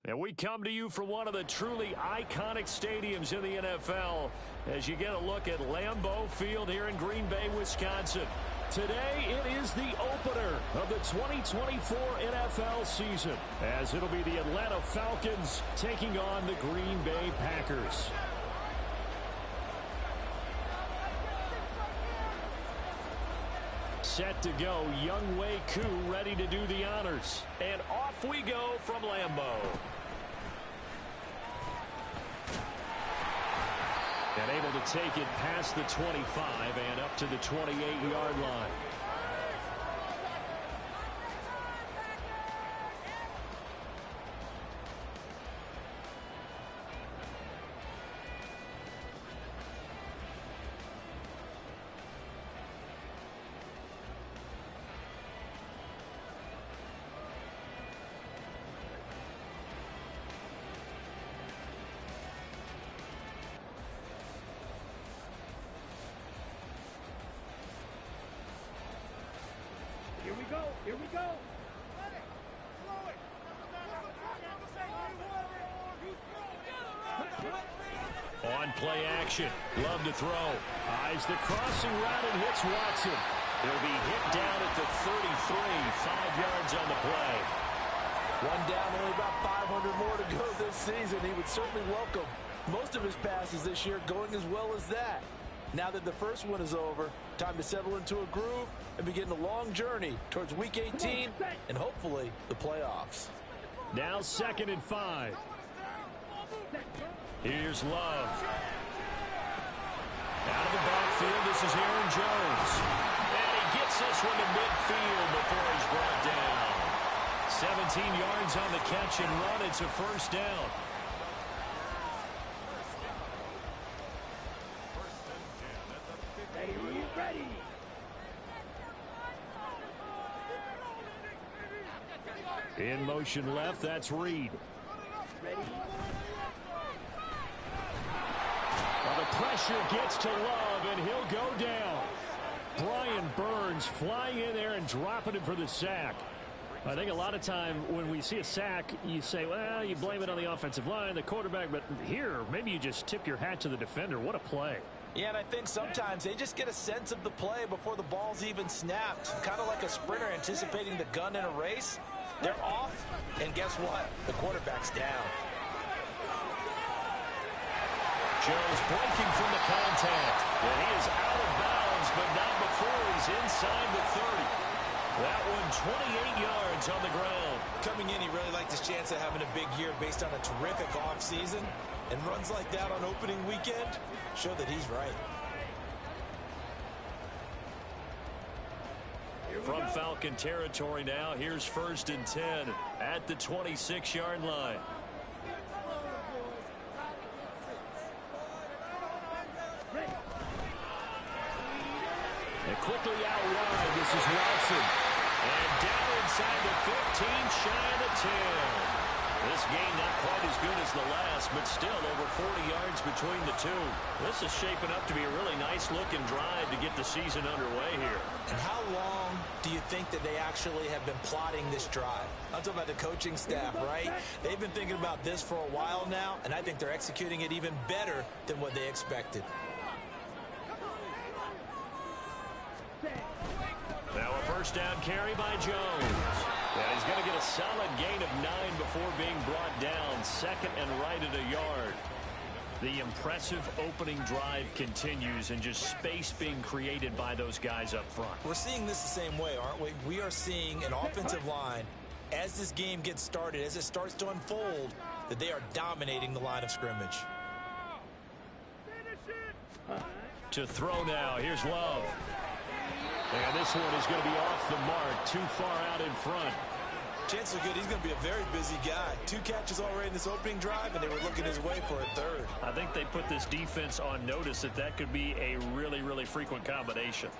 And we come to you from one of the truly iconic stadiums in the NFL as you get a look at Lambeau Field here in Green Bay, Wisconsin. Today, it is the opener of the 2024 NFL season, as it'll be the Atlanta Falcons taking on the Green Bay Packers. Set to go, Younghoe Koo ready to do the honors. And off we go from Lambeau. And able to take it past the 25 and up to the 28-yard line. Here we go. Here we go. On play action. Love to throw. Eyes the crossing route and hits Watson. He'll be hit down at the 33. 5 yards on the play. One down, only about 500 more to go this season. He would certainly welcome most of his passes this year going as well as that. Now that the first one is over, time to settle into a groove and begin the long journey towards Week 18 and hopefully the playoffs. Now 2nd and 5. Here's Love. Out of the backfield, this is Aaron Jones. And he gets this one to midfield before he's brought down. 17 yards on the catch and run. It's a first down. Ready. In motion left, that's Reed. Ready. Well, the pressure gets to Love, and he'll go down. Brian Burns flying in there and dropping him for the sack. I think a lot of time when we see a sack, you say, well, you blame it on the offensive line, the quarterback, but here, maybe you just tip your hat to the defender. What a play. Yeah, and I think sometimes they just get a sense of the play before the ball's even snapped. Kind of like a sprinter anticipating the gun in a race. They're off, and guess what? The quarterback's down. Jones breaking from the contact. And he is out of bounds, but not before he's inside the 30. That one 28 yards on the ground. Coming in, he really liked his chance of having a big year based on a terrific offseason. And runs like that on opening weekend show that he's right. From Falcon territory now, here's 1st and 10 at the 26-yard line. And quickly out wide, this is Watson. And down inside the 15, shy of the 10. This game not quite as good as the last, but still over 40 yards between the two. This is shaping up to be a really nice-looking drive to get the season underway here. And how long do you think that they actually have been plotting this drive? I'm talking about the coaching staff, right? They've been thinking about this for a while now, and I think they're executing it even better than what they expected. Now a first down carry by Jones. And he's going to get a solid gain of 9 before being brought down. 2nd and right at a yard. The impressive opening drive continues and just space being created by those guys up front. We're seeing this the same way, aren't we? We are seeing an offensive line, as this game gets started, as it starts to unfold, that they are dominating the line of scrimmage. To throw now, here's Love. And this one is going to be off the mark, too far out in front. Chances are good he's going to be a very busy guy. 2 catches already in this opening drive, and they were looking his way for a 3rd. I think they put this defense on notice that that could be a really, really frequent combination.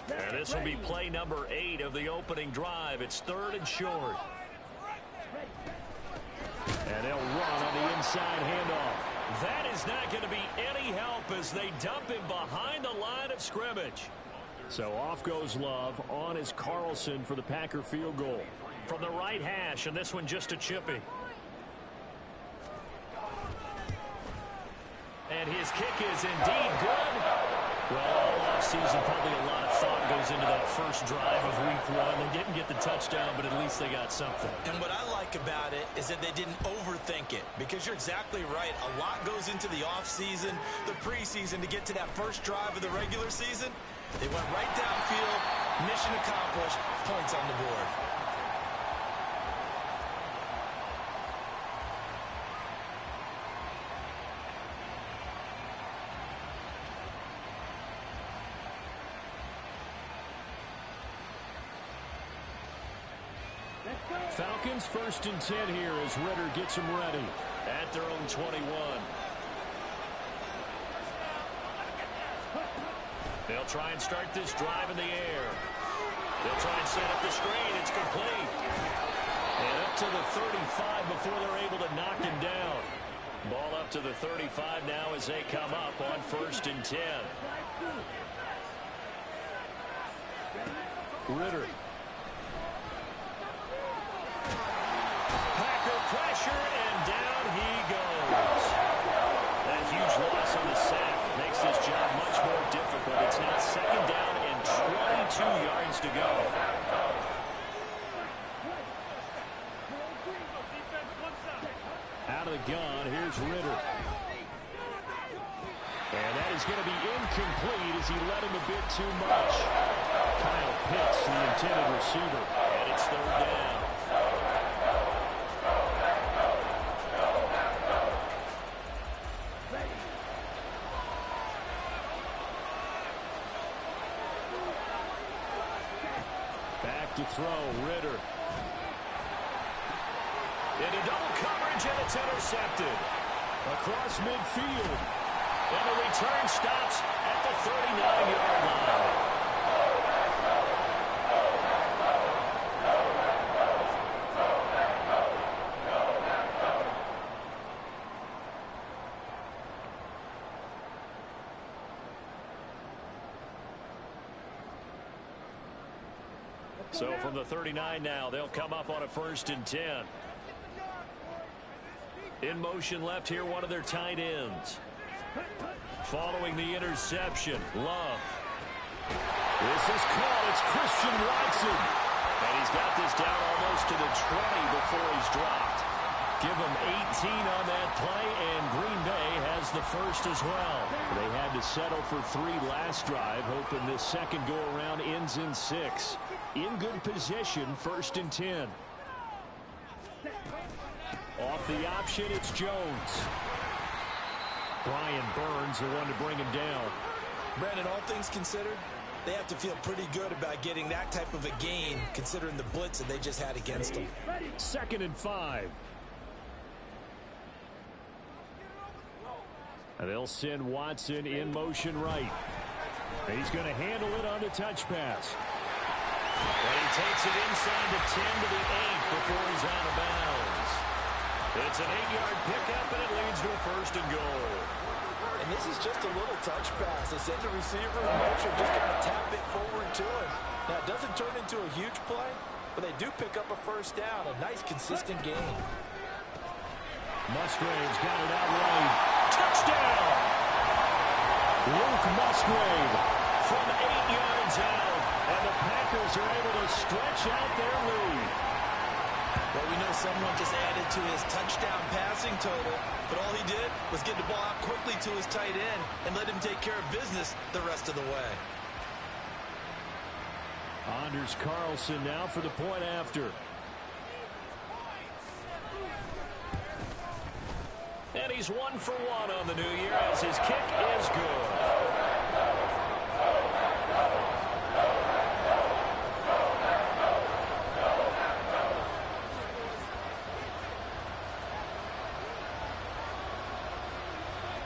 And this will be play number 8 of the opening drive. It's 3rd and short. And they'll run on the inside handoff. That is not going to be any help as they dump him behind the line of scrimmage. So off goes Love. On is Carlson for the Packer field goal. From the right hash, and this one just a chippy. And his kick is indeed good. Well, all offseason, probably a lot of thought goes into that first drive of week one. They didn't get the touchdown, but at least they got something. And what I like about it is that they didn't overthink it, because you're exactly right. A lot goes into the offseason, the preseason, to get to that first drive of the regular season. They went right downfield, mission accomplished, points on the board. Falcons 1st and 10 here as Ritter gets them ready at their own 21. They'll try and start this drive in the air. They'll try and set up the screen. It's complete. And up to the 35 before they're able to knock him down. Ball up to the 35 now as they come up on 1st and 10. Ritter. Packer pressure, and down he goes. That huge loss on the sack makes this job much more difficult. It's now 2nd down and 22 yards to go. Out of the gun, here's Ritter. And that is going to be incomplete as he let him a bit too much. Kyle Pitts, the intended receiver, and it's 3rd down. To throw, Ritter. Into double coverage, and it's intercepted. Across midfield. And the return stops at the 39-yard line. So from the 39 now, they'll come up on a 1st and 10. In motion left here, one of their tight ends. Following the interception, Love. This is caught. It's Christian Watson. And he's got this down almost to the 20 before he's dropped. Give him 18 on that play, and Green Bay has the first as well. They had to settle for 3 last drive, hoping this second go-around ends in 6. In good position, 1st and 10. Off the option, it's Jones. Brian Burns, the one to bring him down. Brandon, all things considered, they have to feel pretty good about getting that type of a gain, considering the blitz that they just had against them. 2nd and 5. And they'll send Watson in motion right. And he's going to handle it on the touch pass. And he takes it inside the 10 to the 8 before he's out of bounds. It's an 8-yard pickup, and it leads to a 1st and goal. And this is just a little touch pass. They send the receiver in motion, just going to tap it forward to him. Now, it doesn't turn into a huge play, but they do pick up a 1st down. A nice, consistent gain. Musgrave's got it out right. Touchdown! Luke Musgrave from 8 yards out. And the Packers are able to stretch out their lead. Well, we know someone just added to his touchdown passing total, but all he did was get the ball out quickly to his tight end and let him take care of business the rest of the way. Anders Carlson now for the point after. And he's 1 for 1 on the new year as his kick is good.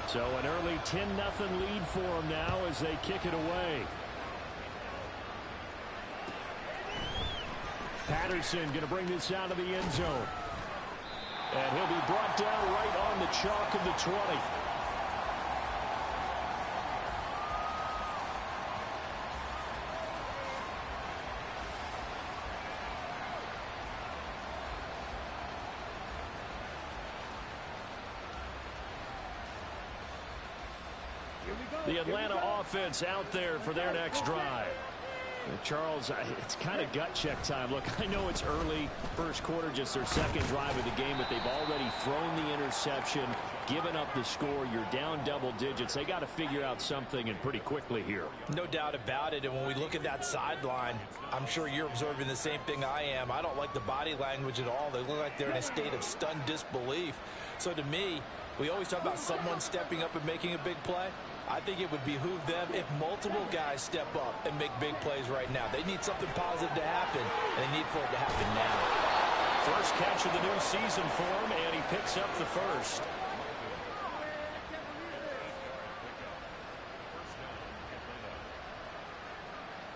So an early 10-0 lead for them now as they kick it away. Patterson going to bring this out of the end zone. And he'll be brought down right on the chalk of the 20. The Atlanta offense out there for their next drive. Charles, it's kind of gut check time. Look, I know it's early, first quarter, just their second drive of the game, but they've already thrown the interception, given up the score. You're down double digits. They got to figure out something, and pretty quickly here. No doubt about it. And when we look at that sideline, I'm sure you're observing the same thing I am. I don't like the body language at all. They look like they're in a state of stunned disbelief. So to me, we always talk about someone stepping up and making a big play. I think it would behoove them if multiple guys step up and make big plays right now. They need something positive to happen, and they need for it to happen now. First catch of the new season for him, and he picks up the first.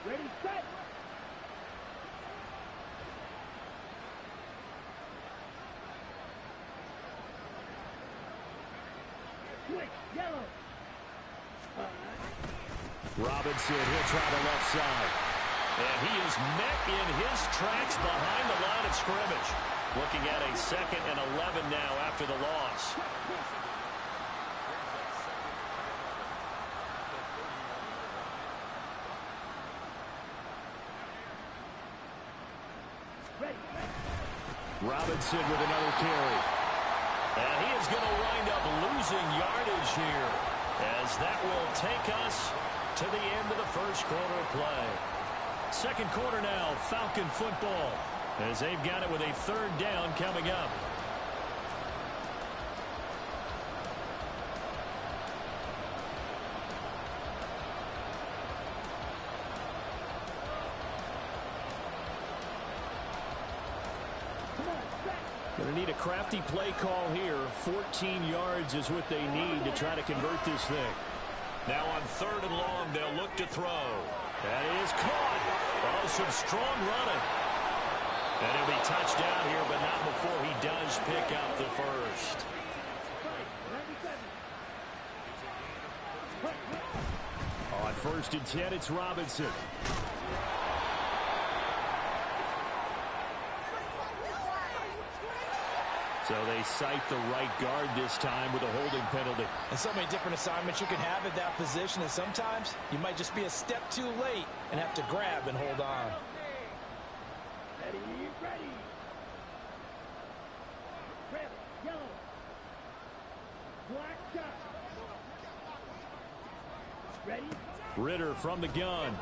Ready, set. Switch, yellow. Robinson, he'll try the left side. And he is met in his tracks behind the line of scrimmage. Looking at a 2nd and 11 now after the loss. Robinson with another carry. And he is going to wind up losing yardage here, as that will take us to the end of the first quarter of play. Second quarter now, Falcon football, as they've got it with a 3rd down coming up. Going to need a crafty play call here. 14 yards is what they need to try to convert this thing. Now on 3rd and long, they'll look to throw. That is caught. Oh, some strong running. And he'll be touched down here, but not before he does pick up the first. On 1st and 10, it's Robinson. So they cite the right guard this time with a holding penalty. And so many different assignments you can have at that position, and sometimes you might just be a step too late and have to grab and hold on. Ready, ready. Red, yellow. Black shot. Ready? Ritter from the gun.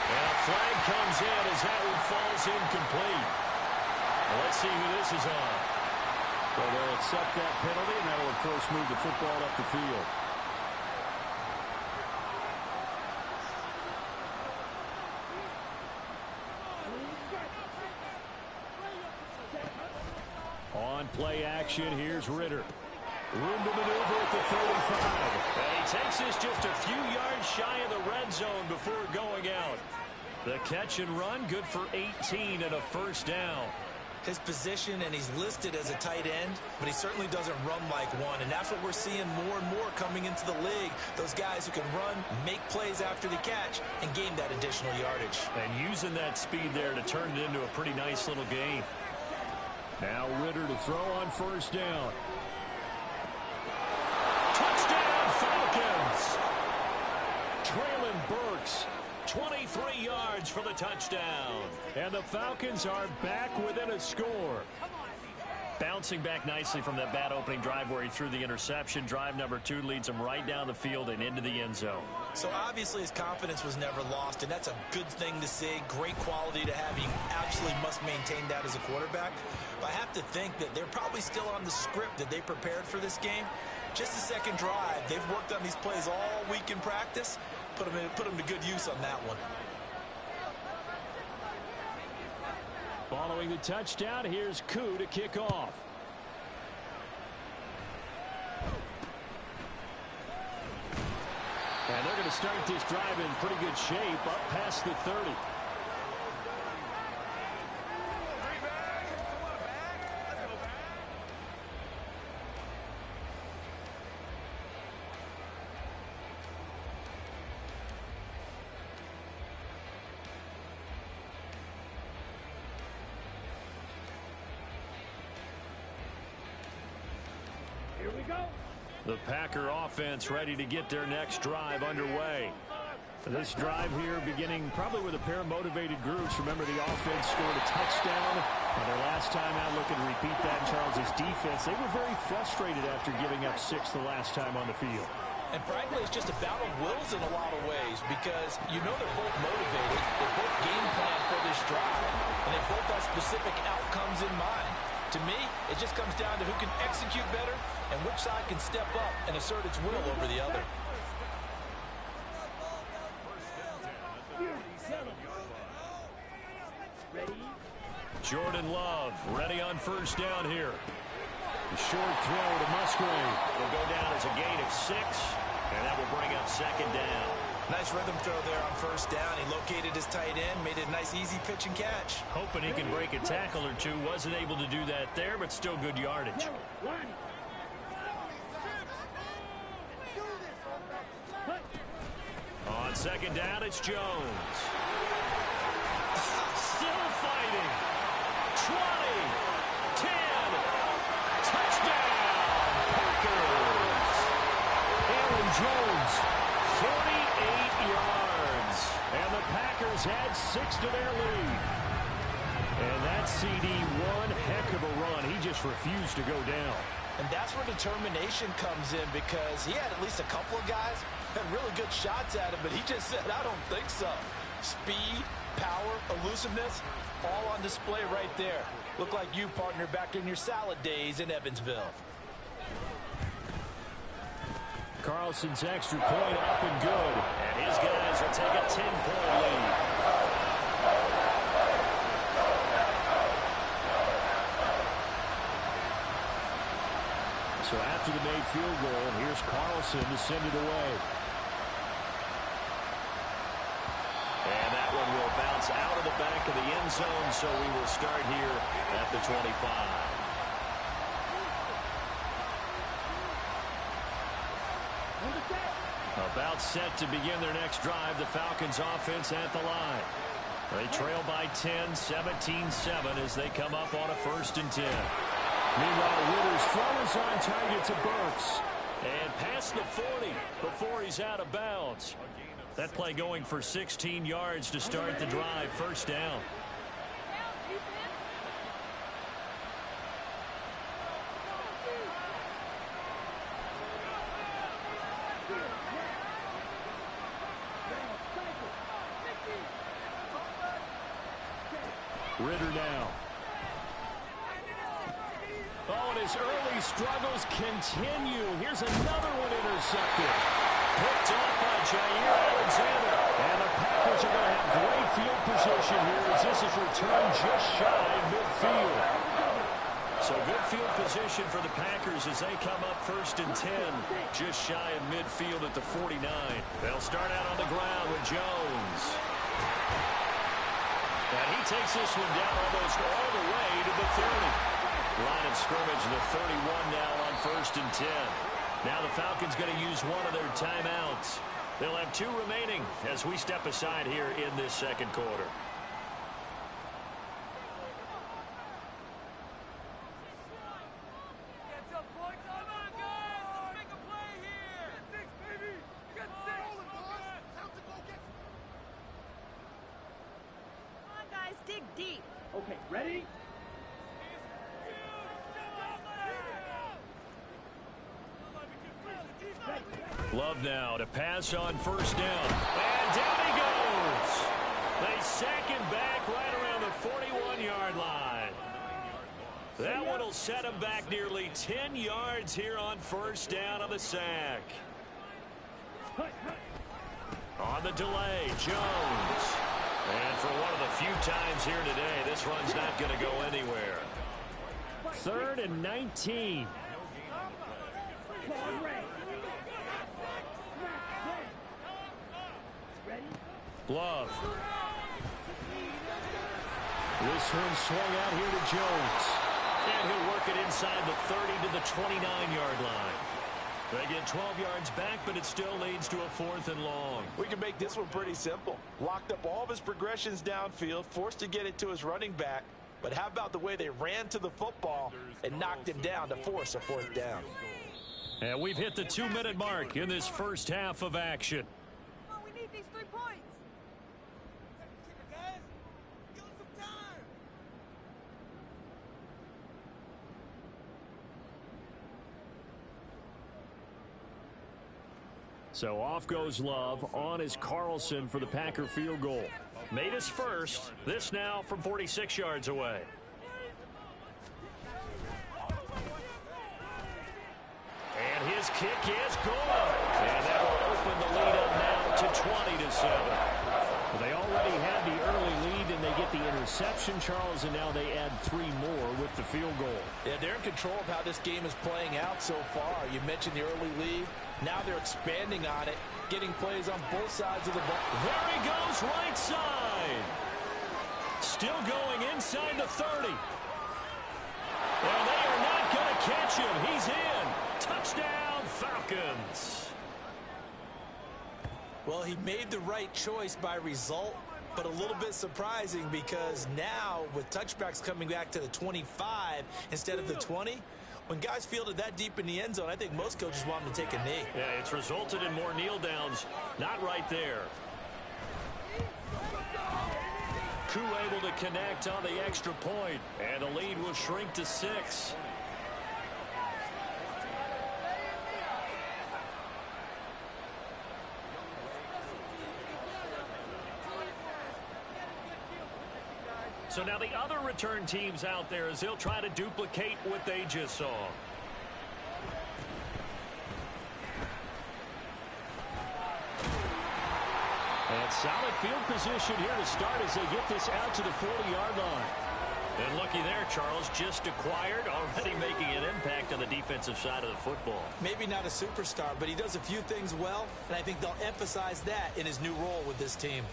And a flag comes in as that one falls incomplete. Let's see who this is on. Well, they'll accept that penalty, and that'll, of course, move the football up the field. On play action, here's Ritter. Room to maneuver at the 35. And he takes this just a few yards shy of the red zone before going out. The catch and run, good for 18 and a 1st down. His position, and he's listed as a tight end, but he certainly doesn't run like one, and that's what we're seeing more and more coming into the league. Those guys who can run, make plays after the catch, and gain that additional yardage. And using that speed there to turn it into a pretty nice little game. Now Ritter to throw on 1st down. Touchdown, Falcons! Traylon Burks. 23 yards for the touchdown. And the Falcons are back within a score. Bouncing back nicely from that bad opening drive where he threw the interception. Drive number 2 leads him right down the field and into the end zone. So obviously his confidence was never lost, and that's a good thing to see. Great quality to have. You absolutely must maintain that as a quarterback. But I have to think that they're probably still on the script that they prepared for this game. Just the 2nd drive. They've worked on these plays all week in practice. Put them to good use on that one. Following the touchdown, here's Koo to kick off. And they're going to start this drive in pretty good shape, up past the 30. Here we go. The Packer offense ready to get their next drive underway. This drive here beginning probably with a pair of motivated groups. Remember, the offense scored a touchdown on their last time out. Looking to repeat that in Charles's defense. They were very frustrated after giving up 6 the last time on the field. And frankly, it's just a battle of wills in a lot of ways because you know they're both motivated. They both game plan for this drive, and they both have specific outcomes in mind. To me, it just comes down to who can execute better and which side can step up and assert its will over the other. Jordan Love ready on first down here. The short throw to Musgrave will go down as a gain of 6, and that will bring up second down. Nice rhythm throw there on first down. He located his tight end, made it a nice easy pitch and catch. Hoping he can break a tackle or two. Wasn't able to do that there, but still good yardage. On second down, it's Jones. Still fighting. 20, 10, touchdown, Packers. Aaron Jones, 48 yards. And the Packers add 6 to their lead. And that CD, one heck of a run. He just refused to go down. And that's where determination comes in because he had at least a couple of guys had really good shots at him, but he just said, I don't think so. Speed, power, elusiveness, all on display right there. Look like you, partner, back in your salad days in Evansville. Carlson's extra point up and good. And his guys will take a 10-point lead. So after the made field goal, here's Carlson to send it away. And that one will bounce out of the back of the end zone, so we will start here at the 25. About set to begin their next drive, the Falcons offense at the line. They trail by 10, 17-7 as they come up on a 1st and 10. Meanwhile, Ritter's throw is on target to Burks. And past the 40 before he's out of bounds. That play going for 16 yards to start the drive. First down. Ritter now. Oh, and his early struggles continue. Here's another one intercepted. Picked off by Jair Alexander. And the Packers are going to have great field position here as this is returned just shy of midfield. So good field position for the Packers as they come up 1st and 10. Just shy of midfield at the 49. They'll start out on the ground with Jones. And he takes this one down almost all the way to the 30. Line of scrimmage, the 31 now on 1st and 10. Now the Falcons going to use one of their timeouts. They'll have 2 remaining as we step aside here in this second quarter. Dig deep. Okay, ready? Love now to pass on 1st down. And down he goes. They sack him back right around the 41-yard line. That one will set him back nearly 10 yards here on 1st down on the sack. On the delay, Jones. And for one of the few times here today, this run's not going to go anywhere. 3rd and 19. Love. This one swung out here to Jones. And he'll work it inside the 30 to the 29-yard line. They get 12 yards back, but it still leads to a 4th and long. We can make this one pretty simple. Locked up all of his progressions downfield, forced to get it to his running back. But how about the way they ran to the football and knocked him down to force a 4th down? And we've hit the 2-minute mark in this first half of action. Oh, we need these 3 points. So off goes Love. On is Carlson for the Packer field goal. Made his first. This now from 46 yards away. And his kick is good. And that will open the lead up now to 20-7. Well, they already had the early lead, and they get the interception, Charles, and now they add 3 more with the field goal. Yeah, they're in control of how this game is playing out so far. You mentioned the early lead. Now they're expanding on it, getting plays on both sides of the ball. There he goes, right side. Still going inside the 30. Well, they are not going to catch him. He's in. Touchdown, Falcons. Well, he made the right choice by result, but a little bit surprising because now with touchbacks coming back to the 25 instead of the 20, when guys fielded that deep in the end zone, I think most coaches want them to take a knee. Yeah, it's resulted in more kneel downs. Not right there. Koo able to connect on the extra point, and the lead will shrink to 6. So now the other return teams out there as they'll try to duplicate what they just saw. And solid field position here to start as they get this out to the 40-yard line. And looky there, Charles, just acquired, already making an impact on the defensive side of the football. Maybe not a superstar, but he does a few things well, and I think they'll emphasize that in his new role with this team.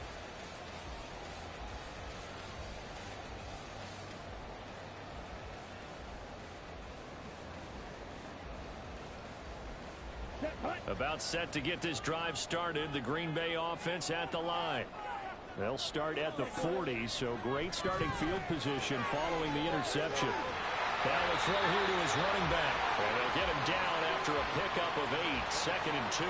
About set to get this drive started. The Green Bay offense at the line. They'll start at the 40, so great starting field position following the interception. Now the throw here to his running back. And they'll get him down after a pickup of 8, 2nd and 2.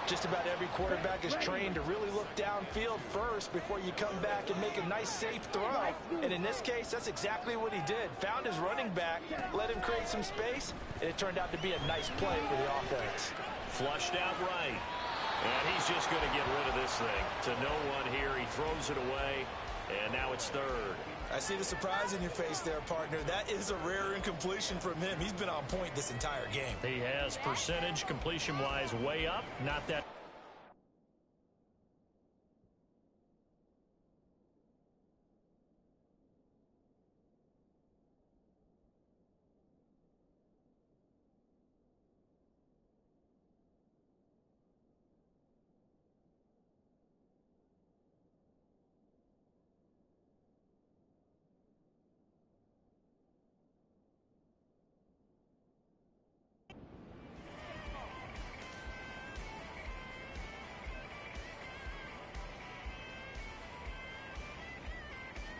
Just about every quarterback is trained to really look downfield first before you come back and make a nice, safe throw. And in this case, that's exactly what he did. Found his running back, let him create some space, and it turned out to be a nice play for the offense. Flushed out right. And he's just going to get rid of this thing. To no one here. He throws it away, and now it's 3rd. I see the surprise in your face there, partner. That is a rare incompletion from him. He's been on point this entire game. He has percentage completion-wise way up. Not that.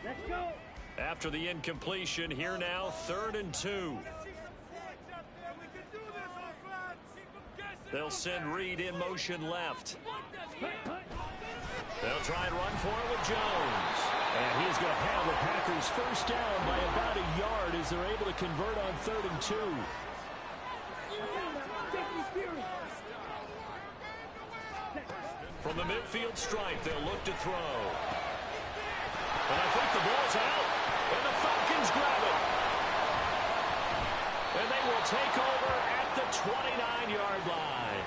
Let's go. After the incompletion, here now, 3rd and 2. They'll send Reed in motion left. They'll try and run for it with Jones. And he's going to have the Packers first down by about a yard as they're able to convert on 3rd and 2. From the midfield stripe, they'll look to throw. And I think the ball's out, and the Falcons grab it. And they will take over at the 29-yard line.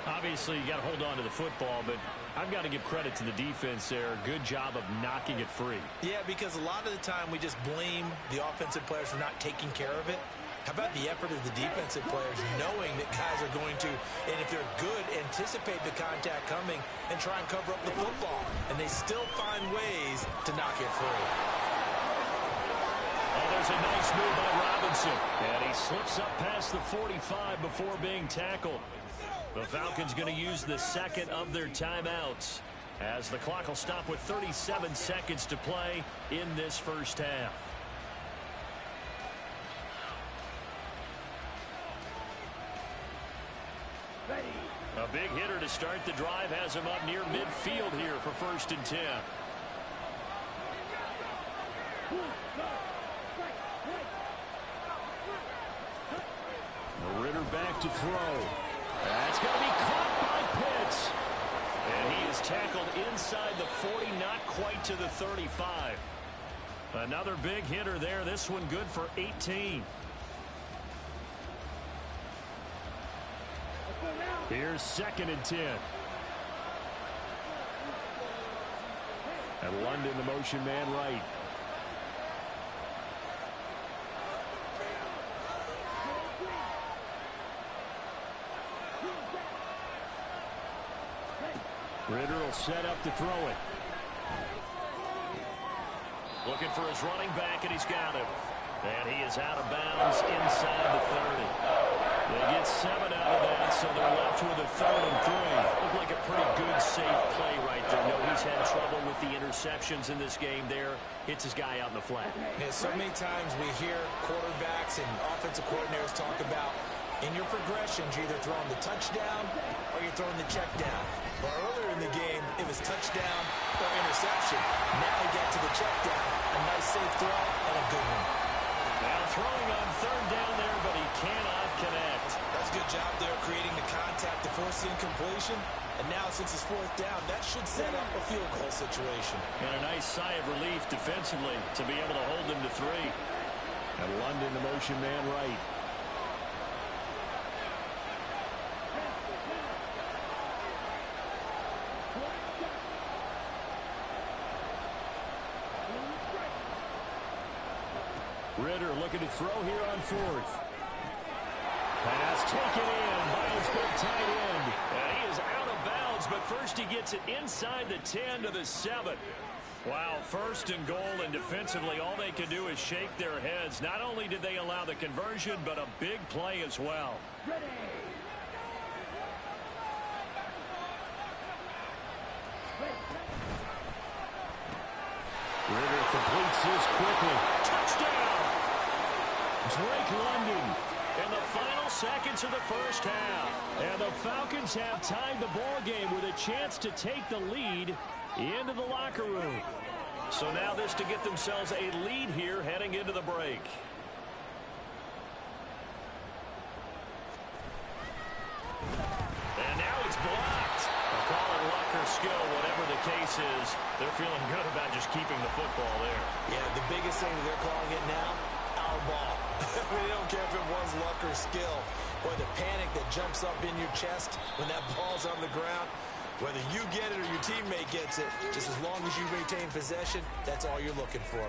Obviously, you got to hold on to the football, but I've got to give credit to the defense there. Good job of knocking it free. Yeah, because a lot of the time we just blame the offensive players for not taking care of it. How about the effort of the defensive players knowing that guys are going to, and if they're good, anticipate the contact coming and try and cover up the football. And they still find ways to knock it free. Oh, there's a nice move by Robinson. And he slips up past the 45 before being tackled. The Falcons going to use the 2nd of their timeouts as the clock will stop with 37 seconds to play in this first half. to start the drive has him up near midfield here for 1st and 10. Ritter back to throw. That's going to be caught by Pitts. And he is tackled inside the 40, not quite to the 35. Another big hitter there. This one good for 18. Here's 2nd and 10. And London, the motion man right. Ritter will set up to throw it. Looking for his running back, and he's got him. And he is out of bounds inside the 30. They get 7 out of that, so they're left with a 3rd and 3. Looked like a pretty good, safe play right there. No, he's had trouble with the interceptions in this game there. Hits his guy out in the flat. Yeah, so many times we hear quarterbacks and offensive coordinators talk about in your progressions, you're either throwing the touchdown or you're throwing the check down. But earlier in the game, it was touchdown or interception. Now he got to the check down. A nice safe throw and a good one. Now throwing on 3rd down there, but he cannot connect. That's a good job there creating the contact to force the incompletion. And now since it's 4th down, that should set up a field goal situation. And a nice sigh of relief defensively to be able to hold him to 3. And London, the motion man right. Ritter looking to throw here on 4th. Pass taken in by his big tight end. And he is out of bounds, but first he gets it inside the 10 to the 7. Wow, 1st and goal, and defensively all they can do is shake their heads. Not only did they allow the conversion, but a big play as well. Ritter completes this quickly. Touchdown! Drake London in the final seconds of the 1st half. And the Falcons have tied the ball game with a chance to take the lead into the locker room. So now this to get themselves a lead here heading into the break. And now it's blocked. They'll call it luck or skill, whatever the case is. They're feeling good about just keeping the football there. Yeah, the biggest thing that they're calling it now, our ball. They don't care if it was luck or skill. Boy, the panic that jumps up in your chest when that ball's on the ground, whether you get it or your teammate gets it, just as long as you maintain possession, that's all you're looking for.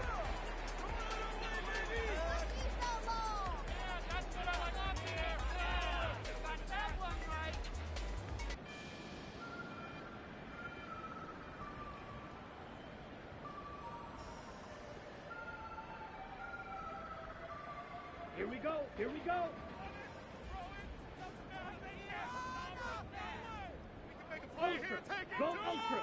Here we go. Here we go. Ultra. Go ultra.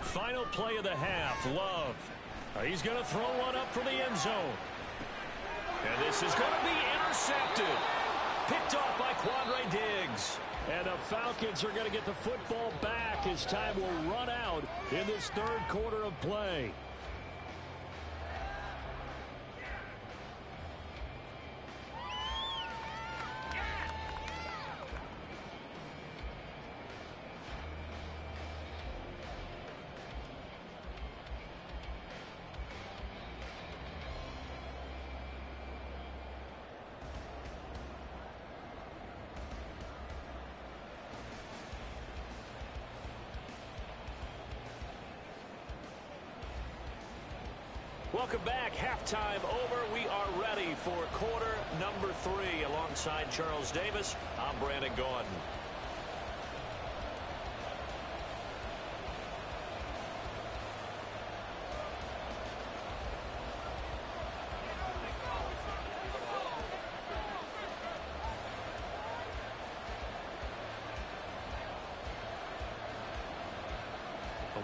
Final play of the half. Love. He's going to throw one up for the end zone. And this is going to be intercepted. Picked off by Quandre Diggs. And the Falcons are going to get the football back as time will run out in this 3rd quarter of play. Welcome back. Halftime over. We are ready for quarter number 3. Alongside Charles Davis, I'm Brandon Gaudin.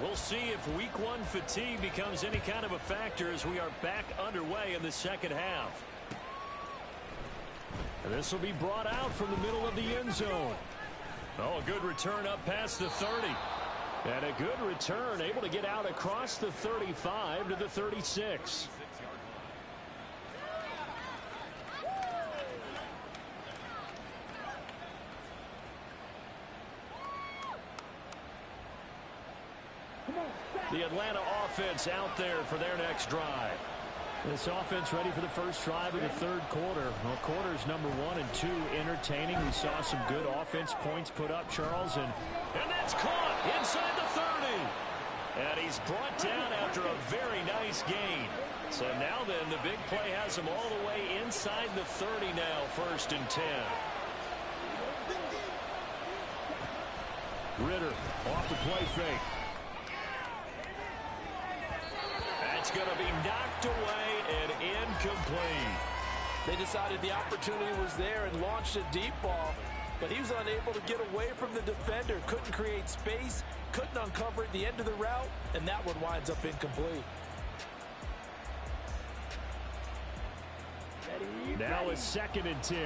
We'll see if week 1 fatigue becomes any kind of a factor as we are back underway in the 2nd half. And this will be brought out from the middle of the end zone. Oh, a good return up past the 30. And a good return, able to get out across the 35 to the 36. The Atlanta offense out there for their next drive. This offense ready for the first drive of the third quarter. Well, quarters number 1 and 2 entertaining. We saw some good offense points put up, Charles. And that's caught inside the 30. And he's brought down after a very nice gain. So now then, the big play has him all the way inside the 30 now, 1st and 10. Ritter off the play fake. That's going to be knocked away and incomplete. They decided the opportunity was there and launched a deep ball, but he was unable to get away from the defender, couldn't create space, couldn't uncover at the end of the route, and that one winds up incomplete. Now it's 2nd and 10.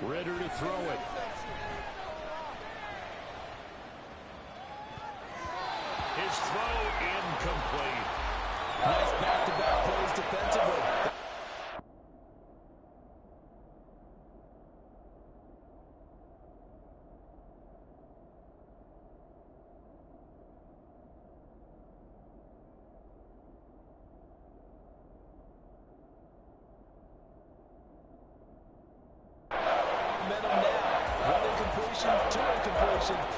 Ritter to throw it. His throw incomplete. Nice back-to-back plays defensively.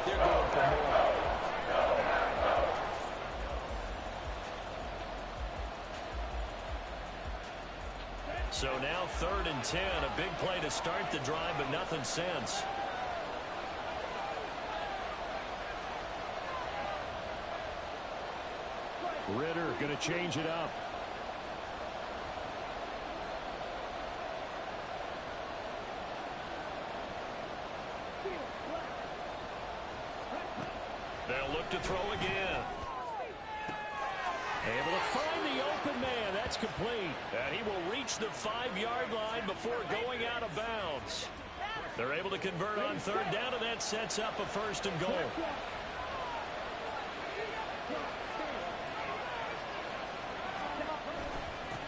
They're going for more. So now 3rd and 10, a big play to start the drive, but nothing since. Ritter going to change it up. They'll look to throw again. Able to find the open man. That's complete. And he will reach the 5-yard line before going out of bounds. They're able to convert on 3rd down, and that sets up a 1st and goal.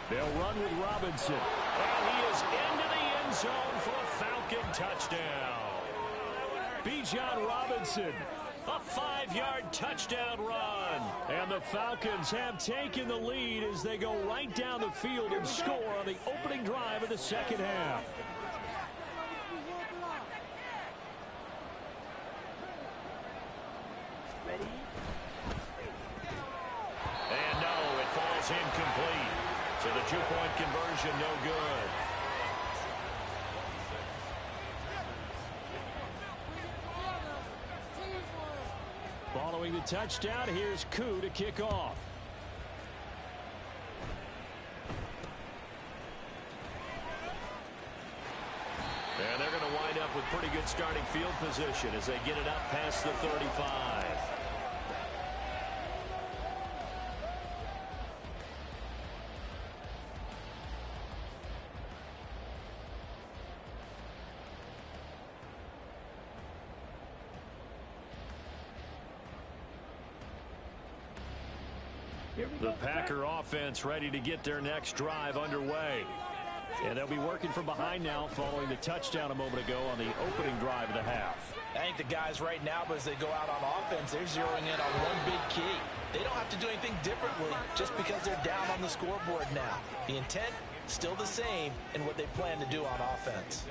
They'll run with Robinson. And he is into the end zone for a Falcon touchdown. Bijan Robinson. A 5-yard touchdown run. And the Falcons have taken the lead as they go right down the field and score on the opening drive of the second half. And no, it falls incomplete. So the 2-point conversion no good. Following the touchdown, here's Koo to kick off. And they're going to wind up with pretty good starting field position as they get it up past the 35. The Packer offense ready to get their next drive underway. And they'll be working from behind now following the touchdown a moment ago on the opening drive of the half. I think the guys right now, but as they go out on offense, they're zeroing in on one big key. They don't have to do anything differently just because they're down on the scoreboard now. The intent, still the same in what they plan to do on offense.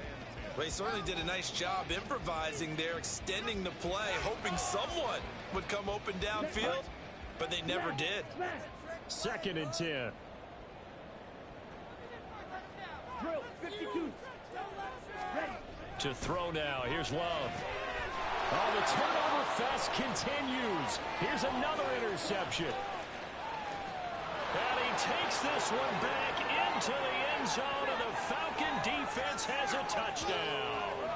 Well, they certainly did a nice job improvising there, extending the play, hoping someone would come open downfield, but they never did. 2nd and 10. To throw now. Here's Love. Oh, the turnover fest continues. Here's another interception. And he takes this one back in into the end zone, and the Falcon defense has a touchdown.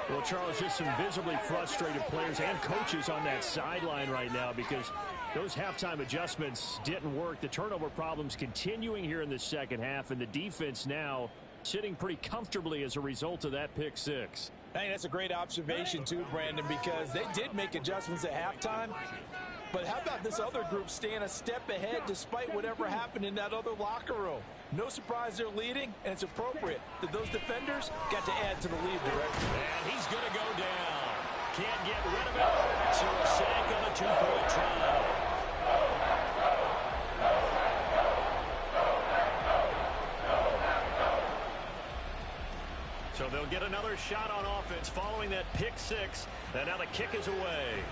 Well, Charles, just some visibly frustrated players and coaches on that sideline right now because those halftime adjustments didn't work. The turnover problems continuing here in the second half, and the defense now sitting pretty comfortably as a result of that pick six. I think that's a great observation too, Brandon, because they did make adjustments at halftime. But how about this other group staying a step ahead despite whatever happened in that other locker room? No surprise they're leading, and it's appropriate that those defenders got to add to the lead direction. And he's going to go down. Can't get rid of it. So a sack on a two-point try. So they'll get another shot on offense following that pick six. And now the kick is away.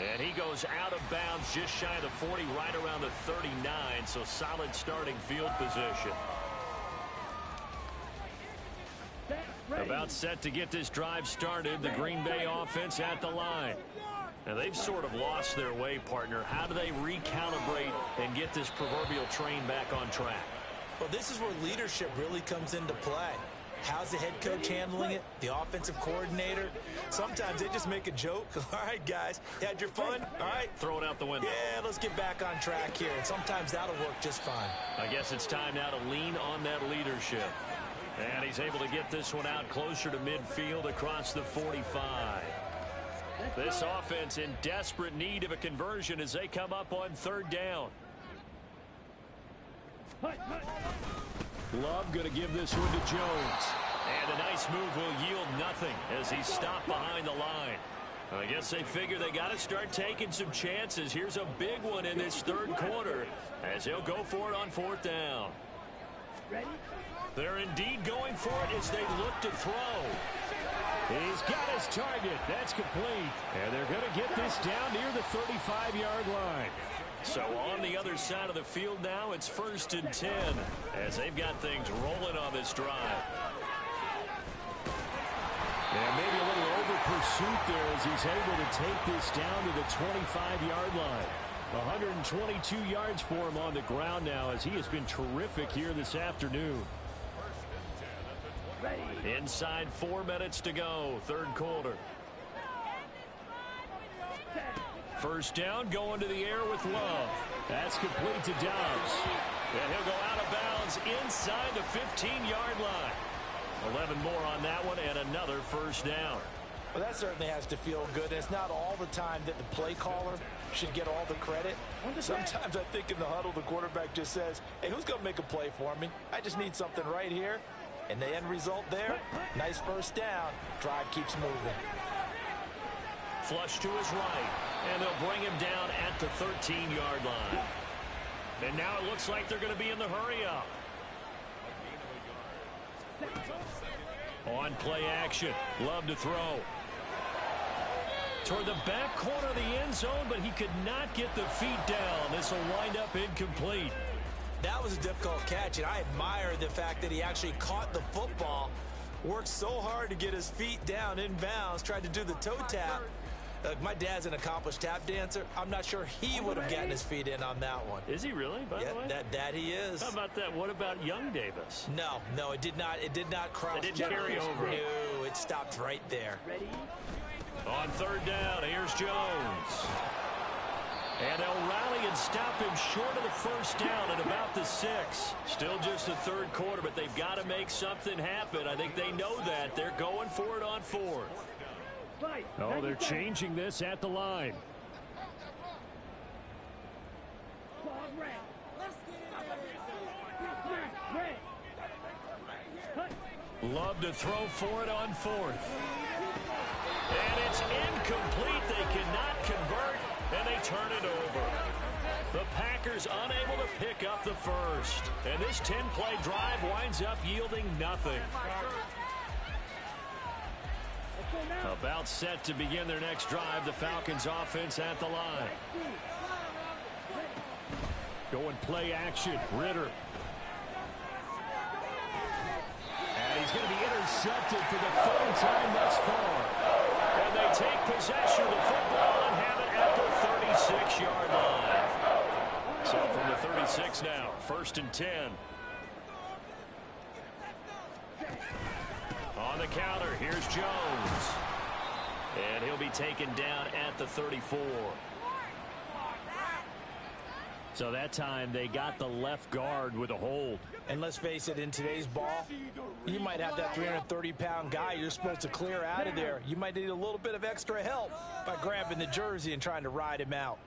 And he goes out of bounds just shy of the 40, right around the 39. So solid starting field position. About set to get this drive started. The Green Bay offense at the line. Now they've sort of lost their way, partner. How do they recalibrate and get this proverbial train back on track? Well, this is where leadership really comes into play. How's the head coach handling it? The offensive coordinator? Sometimes they just make a joke. All right, guys, you had your fun? All right. Throw it out the window. Yeah, let's get back on track here. And sometimes that'll work just fine. I guess it's time now to lean on that leadership. And he's able to get this one out closer to midfield across the 45. This offense in desperate need of a conversion as they come up on third down. Love going to give this one to Jones. And a nice move will yield nothing as he's stopped behind the line. I guess they figure they got to start taking some chances. Here's a big one in this third quarter as he'll go for it on fourth down. They're indeed going for it as they look to throw. He's got his target. That's complete. And they're going to get this down near the 35-yard line. So on the other side of the field now, it's 1st and 10 as they've got things rolling on this drive. And maybe a little over pursuit there as he's able to take this down to the 25-yard line. 122 yards for him on the ground now as he has been terrific here this afternoon. Inside 4 minutes to go, third quarter. First down, going to the air with Love. That's complete to Dobbs. And he'll go out of bounds inside the 15-yard line. 11 more on that one and another first down. Well, that certainly has to feel good. And it's not all the time that the play caller should get all the credit. Sometimes I think in the huddle, the quarterback just says, hey, who's going to make a play for me? I just need something right here. And the end result there, nice first down. Drive keeps moving. Flush to his right, and they'll bring him down at the 13-yard line. And now it looks like they're going to be in the hurry-up. On play action, Love to throw. Toward the back corner of the end zone, but he could not get the feet down. This will wind up incomplete. That was a difficult catch, and I admire the fact that he actually caught the football, worked so hard to get his feet down in bounds, tried to do the toe tap. My dad's an accomplished tap dancer. I'm not sure he would have gotten his feet in on that one. Is he really, by the way? That he is. How about that? What about young Davis? No, it did not cross. It didn't carry over. No, it stopped right there. On third down, here's Jones. And they'll rally and stop him short of the first down at about the 6. Still just the third quarter, but they've got to make something happen. I think they know that. They're going for it on fourth. Oh, they're changing this at the line. Love to throw for it on fourth. And it's incomplete. They cannot convert, and they turn it over. The Packers unable to pick up the first. And this 10-play drive winds up yielding nothing. About set to begin their next drive, the Falcons offense at the line. Going play action, Ritter. And he's going to be intercepted for the third time thus far. And they take possession of the football and have it at the 36-yard line. 36 now. 1st and 10. On the counter, here's Jones. And he'll be taken down at the 34. So that time they got the left guard with a hold. And let's face it, in today's ball, you might have that 330-pound guy you're supposed to clear out of there. You might need a little bit of extra help by grabbing the jersey and trying to ride him out.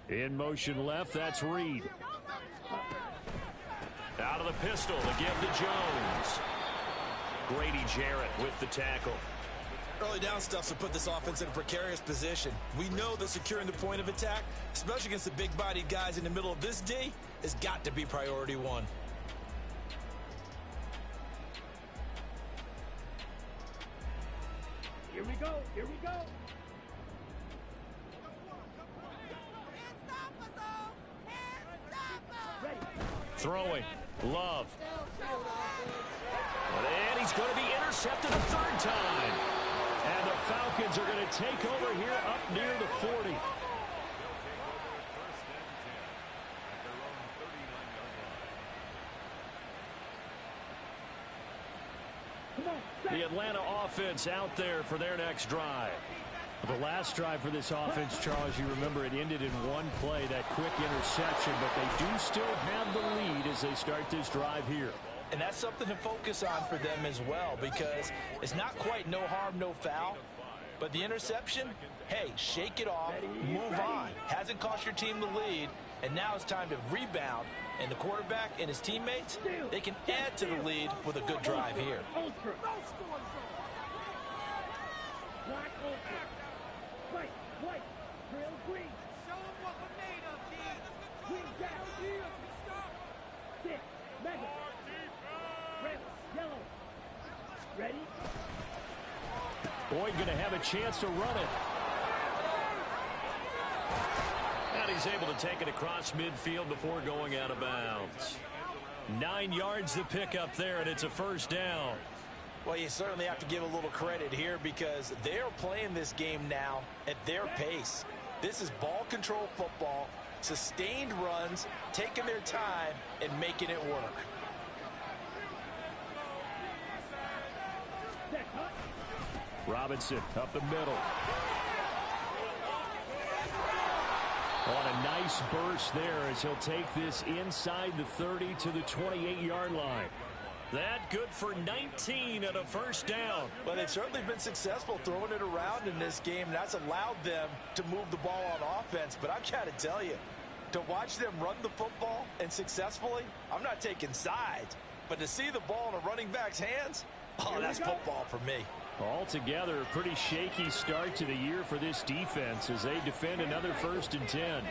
In motion left, that's Reed. Out of the pistol to give to Jones. Grady Jarrett with the tackle. Early down stuffs will put this offense in a precarious position. We know that securing the point of attack, especially against the big-bodied guys in the middle of this D, has got to be priority one. Here we go. Here we go. Throwing. Love. And he's going to be intercepted a 3rd time. And the Falcons are going to take over here up near the 40. The Atlanta offense out there for their next drive. The last drive for this offense, Charles, you remember it ended in one play, that quick interception, but they do still have the lead as they start this drive here. And that's something to focus on for them as well, because it's not quite no harm, no foul. But the interception, hey, shake it off, move on. Hasn't cost your team the lead, and now it's time to rebound. And the quarterback and his teammates, they can add to the lead with a good drive here. Ultra. Black ultra. White. Trail green. Show them what we're made of, D. Green down. Stick. Mega. Red. Yellow. Ready? Boyd going to have a chance to run it. And he's able to take it across midfield before going out of bounds. 9 yards to pick up there, and it's a 1st down. Well, you certainly have to give a little credit here because they're playing this game now at their pace. This is ball control football, sustained runs, taking their time, and making it work. Robinson up the middle. On a nice burst there as he'll take this inside the 30 to the 28-yard line. That good for 19 and a 1st down. Well, they've certainly been successful throwing it around in this game. That's allowed them to move the ball on offense. But I've got to tell you, to watch them run the football and successfully, I'm not taking sides. But to see the ball in a running back's hands, oh, that's football for me. Altogether, a pretty shaky start to the year for this defense as they defend another 1st and 10.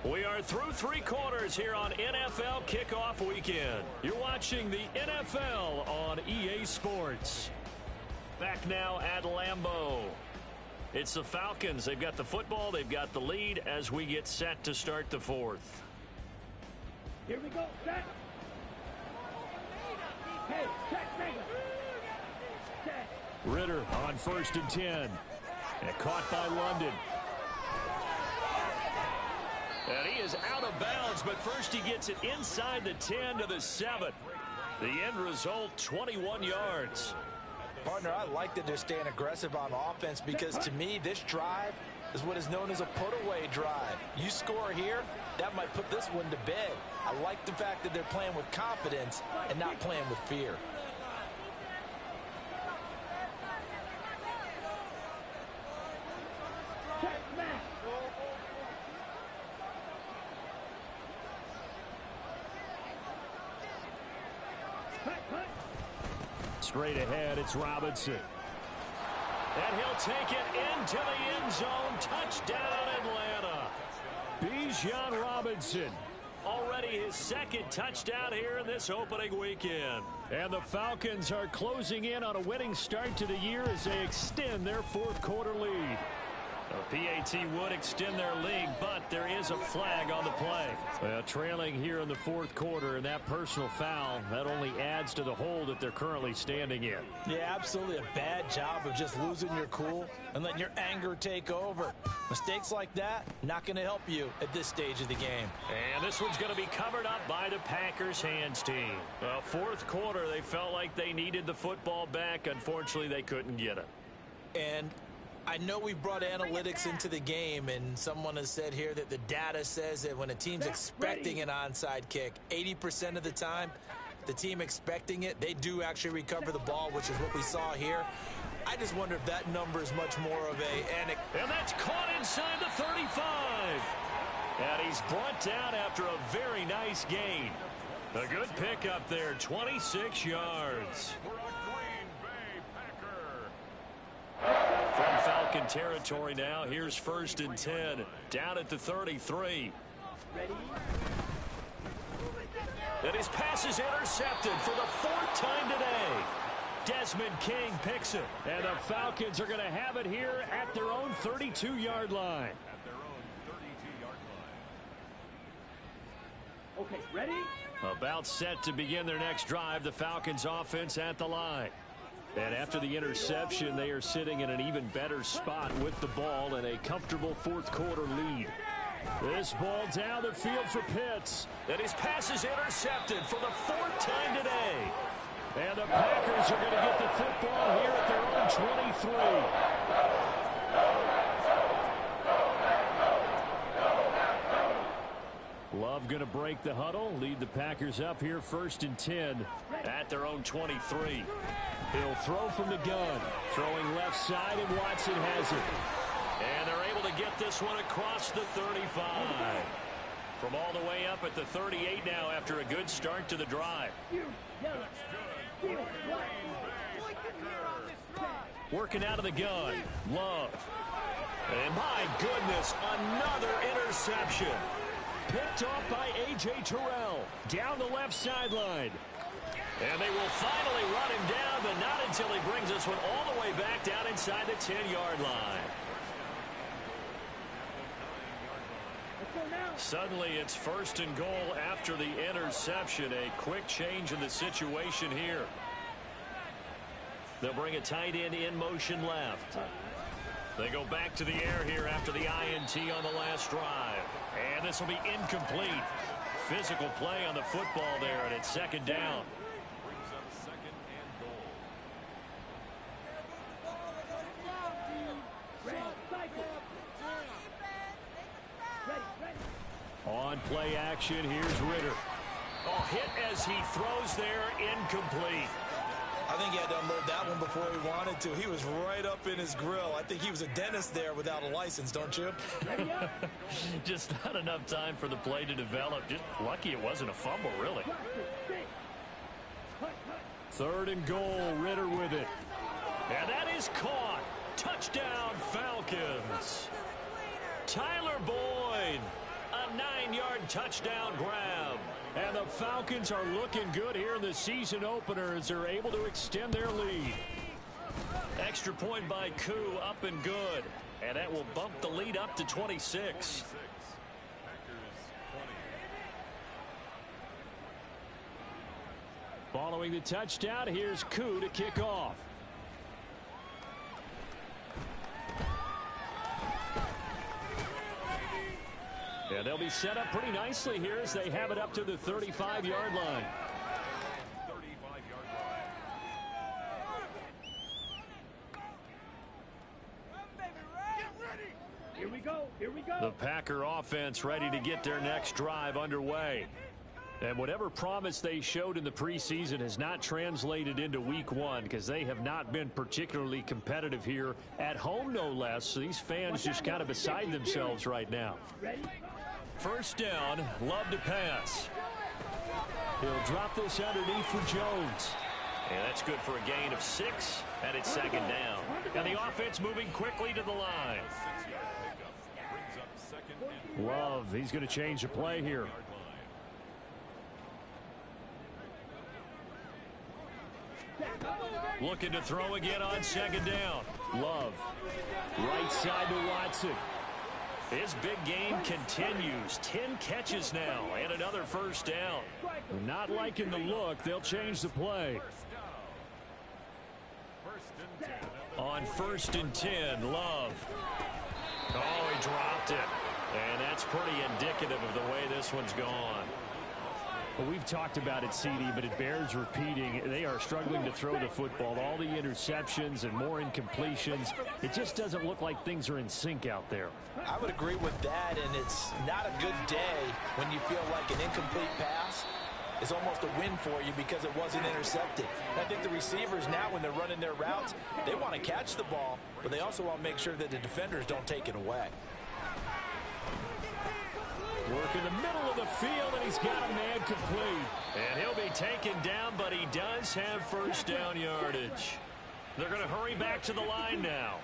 We are through 3 quarters here on NFL Kickoff Weekend. You're watching the NFL on EA Sports. Back now at Lambeau. It's the Falcons. They've got the football. They've got the lead as we get set to start the 4th. Here we go. Set. Hey, set, mega. Set. Ritter on 1st and 10. And caught by London. And he is out of bounds, but first he gets it inside the 10 to the 7. The end result, 21 yards. Partner, I like that they're staying aggressive on offense because to me, this drive is what is known as a put-away drive. You score here, that might put this one to bed. I like the fact that they're playing with confidence and not playing with fear. Straight ahead, it's Robinson. And he'll take it into the end zone. Touchdown, Atlanta. Bijan Robinson. Already his 2nd touchdown here in this opening weekend. And the Falcons are closing in on a winning start to the year as they extend their 4th quarter lead. A PAT would extend their lead, but there is a flag on the play. Well, trailing here in the fourth quarter, and that personal foul, that only adds to the hole that they're currently standing in. Yeah, absolutely a bad job of just losing your cool and letting your anger take over. Mistakes like that, not going to help you at this stage of the game. And this one's going to be covered up by the Packers hands team. Well, fourth quarter, they felt like they needed the football back. Unfortunately, they couldn't get it. And I know we brought analytics into the game, and someone has said here that the data says that when a team's expecting an onside kick, 80% of the time, the team expecting it, they do actually recover the ball, which is what we saw here. I just wonder if that number is much more of and that's caught inside the 35. And he's brought down after a very nice gain. A good pickup there, 26 yards. From Falcon territory now, here's 1st and 10, down at the 33. And his pass is intercepted for the 4th time today. Desmond King picks it. And the Falcons are going to have it here at their own 32-yard line. Okay, ready? About set to begin their next drive, the Falcons offense at the line. And after the interception, they are sitting in an even better spot with the ball and a comfortable fourth quarter lead. This ball down the field for Pitts. And his pass is intercepted for the 4th time today. And the Packers are going to get the football here at their own 23. Love going to break the huddle, lead the Packers up here 1st and 10 at their own 23. He'll throw from the gun, throwing left side, and Watson has it. And they're able to get this one across the 35. From all the way up at the 38 now after a good start to the drive. Working out of the gun, Love. And my goodness, another interception. Picked off by A.J. Terrell down the left sideline. And they will finally run him down, but not until he brings this one all the way back down inside the 10-yard line. Suddenly it's 1st and goal after the interception. A quick change in the situation here. They'll bring a tight end in motion left. They go back to the air here after the INT on the last drive. And this will be incomplete. Physical play on the football there, and it's 2nd down. On play action, here's Ritter. Oh, hit as he throws there, incomplete. I think he had to unload that one before he wanted to. He was right up in his grill. I think he was a dentist there without a license, don't you? Just not enough time for the play to develop. Just lucky it wasn't a fumble, really. 3rd and goal, Ritter with it. And that is caught. Touchdown, Falcons. Tyler Boyd. A 9-yard touchdown grab. And the Falcons are looking good here in the season opener as they're able to extend their lead. Extra point by Koo, up and good. And that will bump the lead up to 26. Following the touchdown, here's Koo to kick off. And they'll be set up pretty nicely here as they have it up to the 35-yard line. Here we go. Here we go. The Packer offense ready to get their next drive underway. And whatever promise they showed in the preseason has not translated into week one because they have not been particularly competitive here at home, no less. So these fans just kind of beside themselves right now. First down, Love to pass. He'll drop this underneath for Jones. And that's good for a gain of 6, and it's 2nd down. And the offense moving quickly to the line. Love, he's going to change the play here. Looking to throw again on second down. Love. Right side to Watson. His big game continues. 10 catches now and another first down. Not liking the look. They'll change the play. On 1st and 10, Love. Oh, he dropped it. And that's pretty indicative of the way this one's gone. Well, we've talked about it, CD, but it bears repeating. They are struggling to throw the football. All the interceptions and more incompletions. It just doesn't look like things are in sync out there. I would agree with that, and it's not a good day when you feel like an incomplete pass is almost a win for you because it wasn't intercepted. And I think the receivers now, when they're running their routes, they want to catch the ball, but they also want to make sure that the defenders don't take it away. Work in the middle of the field, and he's got a man complete. And he'll be taken down, but he does have first down yardage. They're going to hurry back to the line now.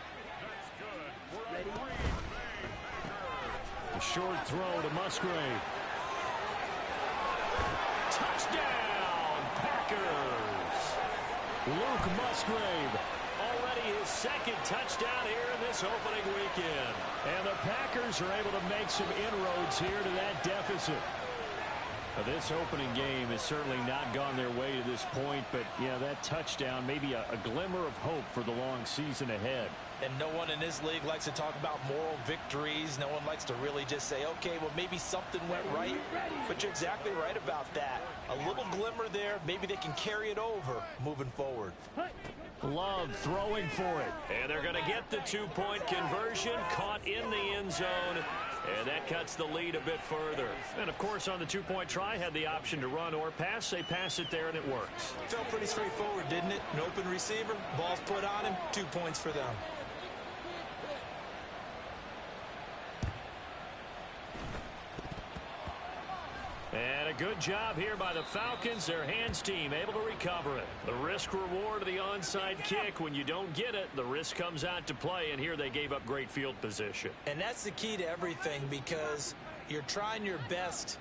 A short throw to Musgrave. Touchdown, Packers! Luke Musgrave. Already his second touchdown here in this opening weekend. And the Packers are able to make some inroads here to that deficit. Now, this opening game has certainly not gone their way to this point, but, yeah, that touchdown, maybe a glimmer of hope for the long season ahead. And no one in this league likes to talk about moral victories. No one likes to really just say, okay, well, maybe something went right. But you're exactly right about that. A little glimmer there. Maybe they can carry it over moving forward. Love throwing for it. And they're going to get the two-point conversion, caught in the end zone. And that cuts the lead a bit further. And, of course, on the two-point try, had the option to run or pass. They pass it there, and it works. Felt pretty straightforward, didn't it? An open receiver, ball's put on him, 2 points for them. And a good job here by the Falcons. Their hands team able to recover it. The risk reward of the onside kick. When you don't get it, the risk comes out to play, and here they gave up great field position. And that's the key to everything, because you're trying your best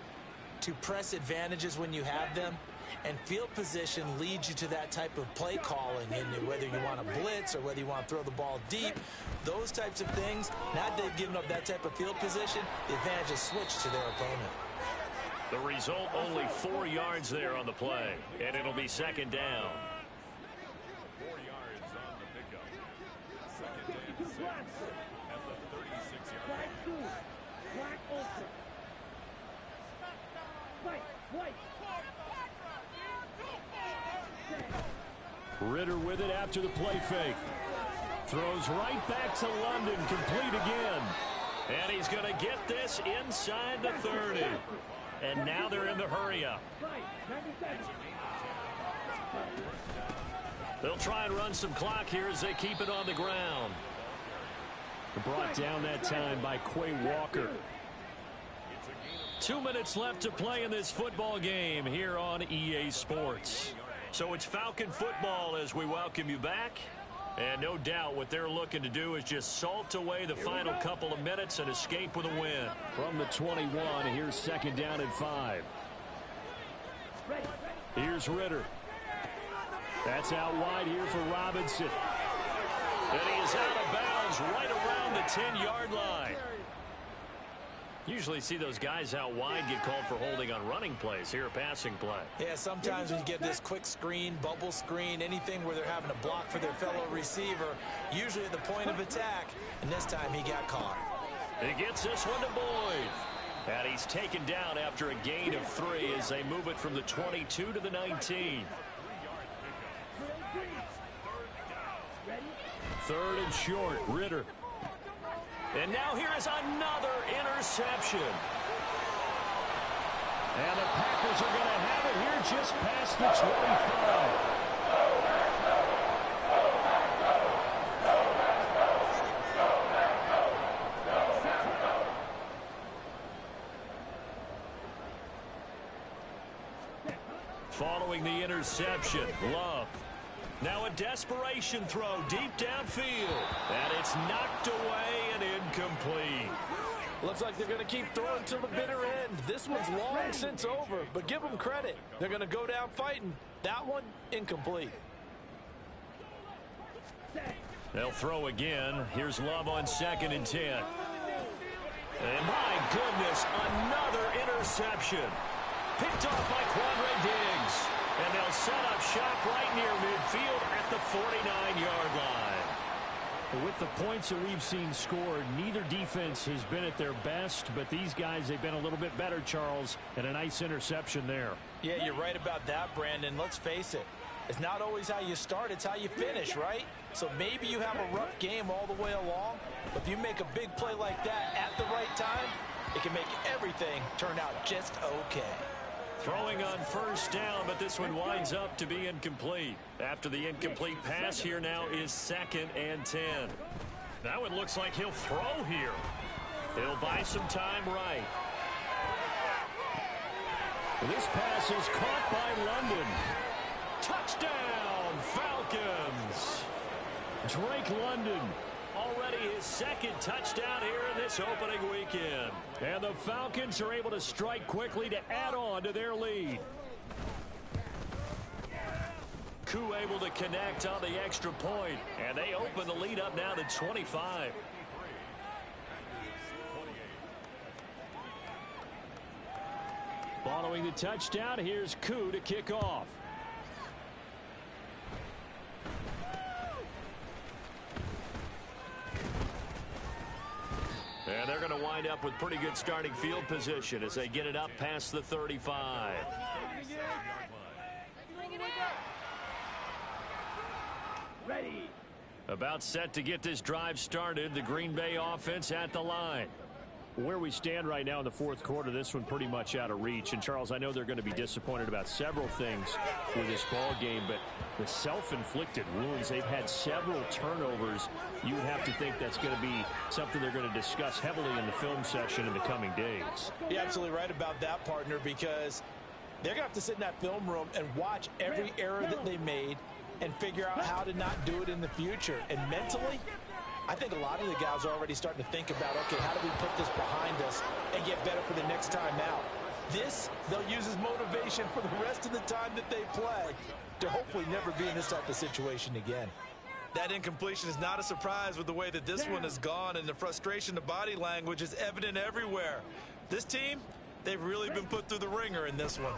to press advantages when you have them, and field position leads you to that type of play calling. And whether you want to blitz or whether you want to throw the ball deep, those types of things, now that they've given up that type of field position, the advantage is switched to their opponent. The result, only 4 yards there on the play, and it'll be second down. 4 yards on the pickup. Second and 6 at the 36-yard line. Black ultra. White. Ritter with it after the play fake. Throws right back to London, complete again. And he's going to get this inside the 30. And now they're in the hurry-up. They'll try and run some clock here as they keep it on the ground. Brought down that time by Quay Walker. 2 minutes left to play in this football game here on EA Sports. So it's Falcon football as we welcome you back. And no doubt what they're looking to do is just salt away the final couple of minutes and escape with a win. From the 21, here's second down and 5. Here's Ritter. That's out wide here for Robinson. And he is out of bounds right around the 10-yard line. Usually see those guys out wide get called for holding on running plays. Here, a passing play. Yeah, sometimes when you get this quick screen, bubble screen, anything where they're having to block for their fellow receiver, usually at the point of attack, and this time he got caught. He gets this one to Boyd. And he's taken down after a gain of 3 as they move it from the 22 to the 19. Third and short, Ritter. And now here is another interception. And the Packers are going to have it here just past the 25. Following the interception, Love. Now a desperation throw deep downfield. And it's knocked away and incomplete. Looks like they're going to keep throwing till the bitter end. This one's long since over, but give them credit. They're going to go down fighting. That one, incomplete. They'll throw again. Here's Love on 2nd and 10. And my goodness, another interception. Picked off by Quandre Diggs. And they'll set up shop right near midfield at the 49-yard line. With the points that we've seen scored, neither defense has been at their best, but these guys, they've been a little bit better, Charles, and a nice interception there. Yeah, you're right about that, Brandon. Let's face it. It's not always how you start, it's how you finish, right? So maybe you have a rough game all the way along, but if you make a big play like that at the right time, it can make everything turn out just okay. Throwing on 1st down, but this one winds up to be incomplete. After the incomplete pass, here now is 2nd and 10. That one looks like he'll throw here. He'll buy some time right. This pass is caught by London. Touchdown, Falcons! Drake London. Already his 2nd touchdown here in this opening weekend. And the Falcons are able to strike quickly to add on to their lead. Koo able to connect on the extra point, and they open the lead up now to 25. Following the touchdown, here's Koo to kick off. And they're going to wind up with pretty good starting field position as they get it up past the 35. Ready. About set to get this drive started. The Green Bay offense at the line. Where we stand right now in the 4th quarter, this one pretty much out of reach. And, Charles, I know they're going to be disappointed about several things with this ball game, but the self-inflicted wounds, they've had several turnovers. You would have to think that's going to be something they're going to discuss heavily in the film session in the coming days. You're absolutely right about that, partner, because they're going to have to sit in that film room and watch every error that they made and figure out how to not do it in the future. And mentally, I think a lot of the guys are already starting to think about, okay, how do we put this behind us and get better for the next time out? This, they'll use as motivation for the rest of the time that they play to hopefully never be in this type of situation again. That incompletion is not a surprise with the way that this one has gone, and the frustration, the body language is evident everywhere. This team, they've really been put through the ringer in this one.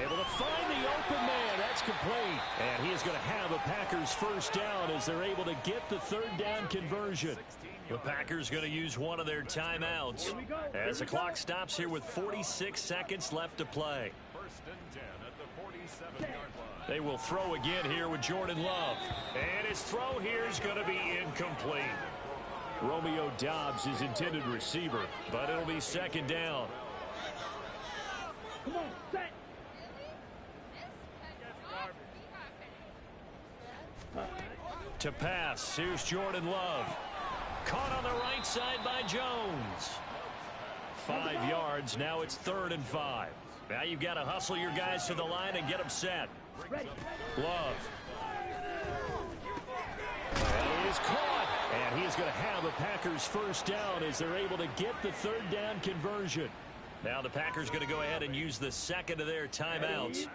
Able to find the open man. That's complete. And he is going to have a Packers 1st down as they're able to get the 3rd down conversion. The Packers going to use one of their timeouts as the clock stops here with 46 seconds left to play. 1st and 10 at the 47-yard line. They will throw again here with Jordan Love. And his throw here is going to be incomplete. Romeo Doubs is intended receiver, but it'll be 2nd down. Come on, set. To pass, here's Jordan Love. Caught on the right side by Jones. 5 yards, now it's 3rd and 5. Now you've got to hustle your guys to the line and get them set. Love. And he is caught. And he is going to have a Packers 1st down as they're able to get the 3rd down conversion. Now the Packers going to go ahead and use the 2nd of their timeouts.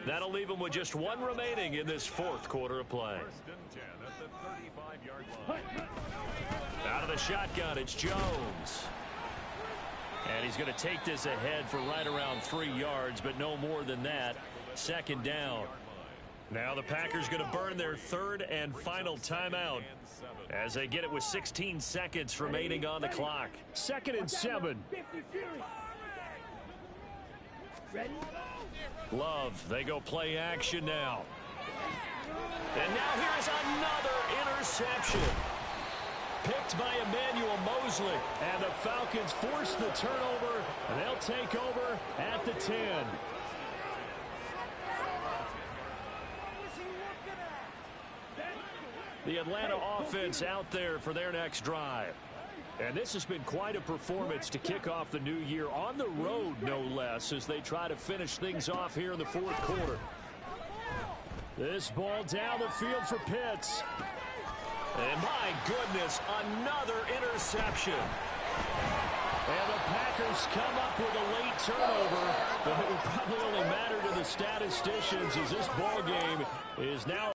That'll leave them with just 1 remaining in this 4th quarter of play. 1st and 10 at the 35-yard line. Out of the shotgun, it's Jones. And he's going to take this ahead for right around 3 yards, but no more than that. 2nd down. Now the Packers going to burn their 3rd and final timeout as they get it with 16 seconds remaining on the clock. 2nd and 7. Ready? Love, they go play action now. And now here's another interception. Picked by Emmanuel Mosley. And the Falcons force the turnover, and they'll take over at the 10. The Atlanta offense out there for their next drive. And this has been quite a performance to kick off the new year on the road, no less, as they try to finish things off here in the 4th quarter. This ball down the field for Pitts. And my goodness, another interception. And the Packers come up with a late turnover, but it will probably only matter to the statisticians as this ball game is now